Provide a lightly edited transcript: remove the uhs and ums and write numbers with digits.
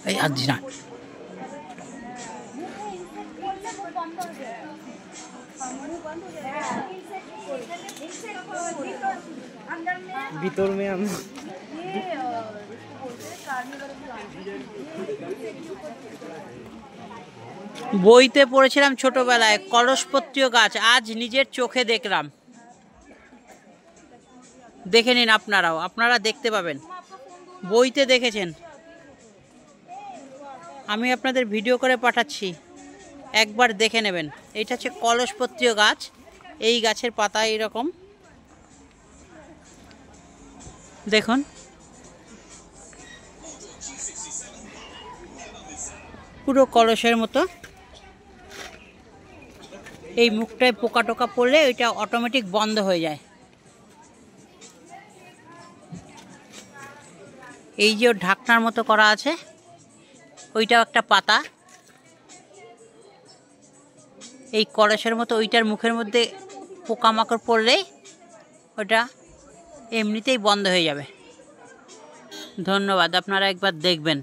এই আজ না ভিতর মে আমি বইতে পড়েছিলাম ছোটবেলায় কলসপত্রীয় গাছ, আজ নিজের চোখে দেখলাম। দেখে নিন আপনারাও, আপনারা দেখতে পাবেন। বইতে দেখেছেন, আমি আপনাদের ভিডিও করে পাঠাচ্ছি, একবার দেখে নেবেন। এটা হচ্ছে কলসপত্রীয় গাছ। এই গাছের পাতা এইরকম দেখুন, পুরো কলসের মতো। এই মুখটায় পোকা টোকা পড়লে ওইটা অটোমেটিক বন্ধ হয়ে যায়। এই যে ঢাকনার মতো করা আছে, ওইটাও একটা পাতা। এই কলসের মতো ওইটার মুখের মধ্যে পোকামাকড় পড়লেই ওটা এমনিতেই বন্ধ হয়ে যাবে। ধন্যবাদ, আপনারা একবার দেখবেন।